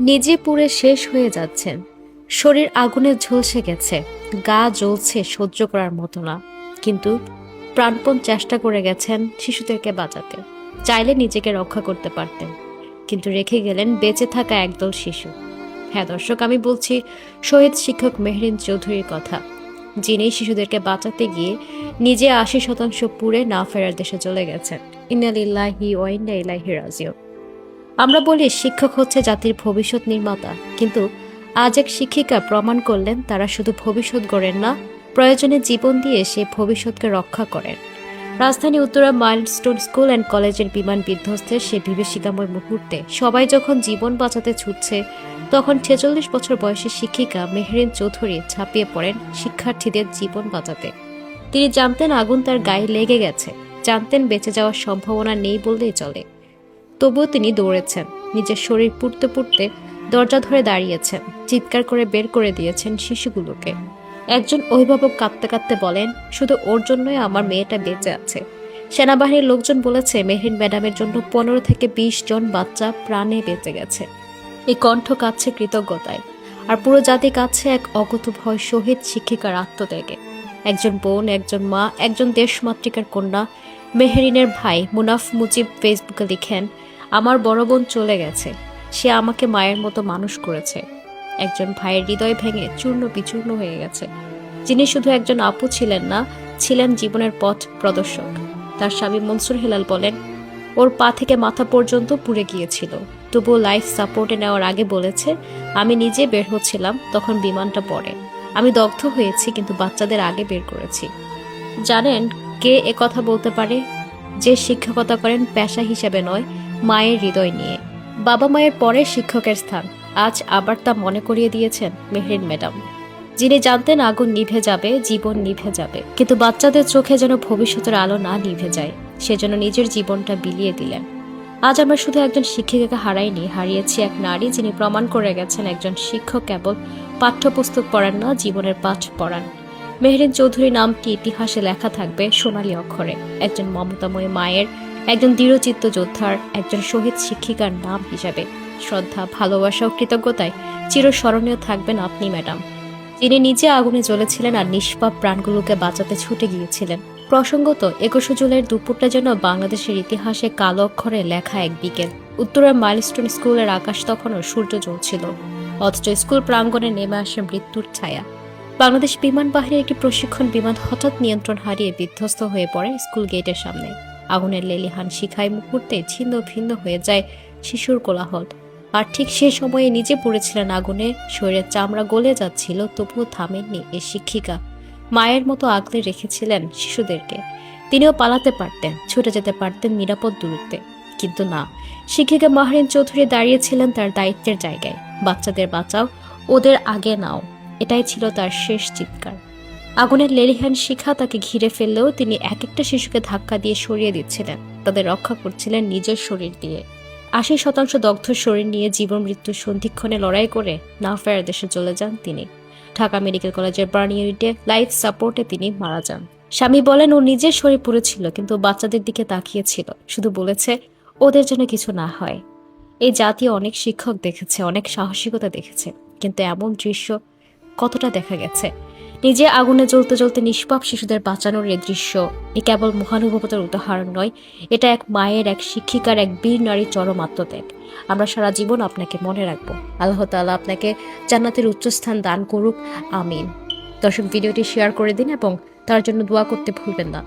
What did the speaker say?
নিজে পুড়ে শেষ হয়ে যাচ্ছেন, শরীর আগুনে ঝলসে গেছে, গা জ্বলছে সহ্য করার মতো না, কিন্তু প্রাণপণ চেষ্টা করে গেছেন শিশুদেরকে বাঁচাতে। চাইলে নিজেকে রক্ষা করতে পারতেন, কিন্তু রেখে গেলেন বেঁচে থাকা একদল শিশু। হ্যাঁ দর্শক, আমি বলছি শহীদ শিক্ষক মেহরিন চৌধুরীর কথা, যিনি শিশুদেরকে বাঁচাতে গিয়ে নিজে ৮০% পুড়ে না ফেরার দেশে চলে গেছেন। ইন্না লিল্লাহি ওয়া ইন্না ইলাইহি রাজিউন। আমরা বলি শিক্ষক হচ্ছে জাতির ভবিষ্যৎ নির্মাতা, কিন্তু আজ এক শিক্ষিকা প্রমাণ করলেন তারা শুধু ভবিষ্যৎ গড়েন না, প্রয়োজনে জীবন দিয়ে সেই ভবিষ্যৎকে রক্ষা করেন। রাজধানী উত্তরা মাইলস্টোন স্কুল অ্যান্ড কলেজের বিমান বিধ্বস্তের সে বিভীষিকাময় মুহূর্তে সবাই যখন জীবন বাঁচাতে ছুটছে, তখন ৪৬ বছর বয়সী শিক্ষিকা মেহরিন চৌধুরী ঝাঁপিয়ে পড়েন শিক্ষার্থীদের জীবন বাঁচাতে। তিনি জানতেন আগুন তার গায়ে লেগে গেছে, জানতেন বেঁচে যাওয়ার সম্ভাবনা নেই বললেই চলে। তবুও তিনি দৌড়েছেন, নিজের শরীর পুড়তে পুড়তে দরজা ধরে দাঁড়িয়েছেন, চিৎকার করে বের করে দিয়েছেন শিশুগুলোকে। একজন অভিভাবক কাঁদতে কাঁদতে বলেন, শুধু ওর জন্যই আমার মেয়েটা বেঁচে আছে। সেনাবাহিনীর লোকজন বলেছে মেহরিন ম্যাডামের জন্য ১৫ থেকে ২০ জন বাচ্চা প্রাণে বেঁচে গেছে। এই কণ্ঠ কাঁদছে কৃতজ্ঞতায়, আর পুরো জাতি কাঁদছে এক অকুতোভয় শহীদ শিক্ষিকার আত্মত্যাগে। একজন বোন, একজন মা, একজন দেশমাতৃকার কন্যা। মেহরিনের ভাই মুনাফ মুজিব ফেসবুকে লিখেন, আমার বড় বোন চলে গেছে, সে আমাকে মায়ের মতো মানুষ করেছে। একজন ভাইয়ের হৃদয় ভেঙে চূর্ণ বিচূর্ণ হয়ে গেছে, যিনি শুধু একজন আপু ছিলেন না, ছিলেন জীবনের পথ প্রদর্শক। তার স্বামী মনসুর হেলাল বলেন, ওর পা থেকে মাথা পর্যন্ত পুড়ে গিয়েছিল, তবুও লাইফ সাপোর্টে নেওয়ার আগে বলেছে, আমি নিজে বের হচ্ছিলাম, তখন বিমানটা পড়ে, আমি দগ্ধ হয়েছি, কিন্তু বাচ্চাদের আগে বের করেছি। জানেন কে এ কথা বলতে পারে? যে শিক্ষকতা করেন পেশা হিসেবে নয়, মায়ের হৃদয় নিয়ে। বাবা মায়ের পরে শিক্ষকের স্থান আজ আবার তা মনে করিয়ে দিয়েছেন মেহরিন ম্যাডাম, যিনি জানতেন আগুন নিভে যাবে, জীবন নিভে যাবে, কিন্তু বাচ্চাদের চোখে যেন ভবিষ্যতের আলো না নিভে যায়, সেজন্য নিজের জীবনটা বিলিয়ে দিলেন। আজ আমরা শুধু একজন শিক্ষিকাকে হারাইনি, হারিয়েছি এক নারী, যিনি প্রমাণ করে গেছেন একজন শিক্ষক কেবল পাঠ্যপুস্তক পড়ান না, জীবনের পাঠ পড়ান। মেহরিন চৌধুরী নামটি ইতিহাসে লেখা থাকবে সোনালী অক্ষরে, একজন মমতাময়ী মায়ের, একজন দৃঢ়চিত্ত যোদ্ধার, একজন শহীদ শিক্ষিকার নাম হিসাবে। শ্রদ্ধা, ভালোবাসা ও কৃতজ্ঞতায় চিরস্মরণীয় থাকবেন আপনি ম্যাডাম, যিনি নিজে আগুনে জ্বলেছিলেন আর নিষ্পাপ প্রাণগুলোকে বাঁচাতে ছুটে গিয়েছিলেন। প্রসঙ্গত ২১ জুলাইয়ের দুপুরটা যেন বাংলাদেশের ইতিহাসে কালো অক্ষরে লেখা এক বিকেল। উত্তরের মাইলস্টোন স্কুলের আকাশ তখনও সূর্য জ্বলছিল, অথচ স্কুল প্রাঙ্গণে নেমে আসে মৃত্যুর ছায়া। বাংলাদেশ বিমান বাহিনীর একটি প্রশিক্ষণ বিমান হঠাৎ নিয়ন্ত্রণ হারিয়ে বিধ্বস্ত হয়ে পড়ে স্কুল গেটের সামনে। আগুনের লেলিহান শিখায় মুহূর্তে ছিন্ন ভিন্ন হয়ে যায় শিশুর কোলাহল। আর ঠিক সে সময়ে নিজে পড়েছিলেন আগুনে, শরীরের চামড়া গলে যাচ্ছিল, তবুও থামেননি এই শিক্ষিকা। মায়ের মতো আগলে রেখেছিলেন শিশুদেরকে। তিনিও পালাতে পারতেন, ছুটে যেতে পারতেন নিরাপদ দূরত্বে, কিন্তু না, শিক্ষিকা মেহরিন চৌধুরী দাঁড়িয়েছিলেন তার দায়িত্বের জায়গায়। বাচ্চাদের বাঁচাও, ওদের আগে নাও, এটাই ছিল তার শেষ চিৎকার। আগুনের লেলিহান শিখা তাকে ঘিরে ফেললেও তিনি এক একটা শিশুকে ধাক্কা দিয়ে সরিয়ে দিচ্ছিলেন, তাদের রক্ষা করছিলেন নিজের শরীর দিয়ে। ৮০% দগ্ধ শরীর নিয়ে জীবন মৃত্যুর সন্ধিক্ষণে লড়াই করে না ফেরার দেশে চলে যান তিনি। ঢাকা মেডিকেল কলেজের বার্ন ইউনিটে লাইফ সাপোর্টে তিনি মারা যান। স্বামী বলেন, ও নিজের শরীর পুড়েছিল, কিন্তু বাচ্চাদের দিকে তাকিয়েছিল, শুধু বলেছে ওদের জন্য কিছু না হয়। এই জাতীয় অনেক শিক্ষক দেখেছে, অনেক সাহসিকতা দেখেছে, কিন্তু এমন দৃশ্য কতটা দেখা গেছে? নিজে আগুনে জ্বলতে জ্বলতে নিষ্পাপ শিশুদের বাঁচানোর এই দৃশ্য এ কেবল মহানুভবতার উদাহরণ নয়, এটা এক মায়ের, এক শিক্ষিকার, এক বীর নারীর চরম আত্মত্যাগ। আমরা সারা জীবন আপনাকে মনে রাখবো। আল্লাহ তাআলা আপনাকে জান্নাতের উচ্চস্থান দান করুক, আমিন। দর্শক, ভিডিওটি শেয়ার করে দিন এবং তার জন্য দোয়া করতে ভুলবেন না।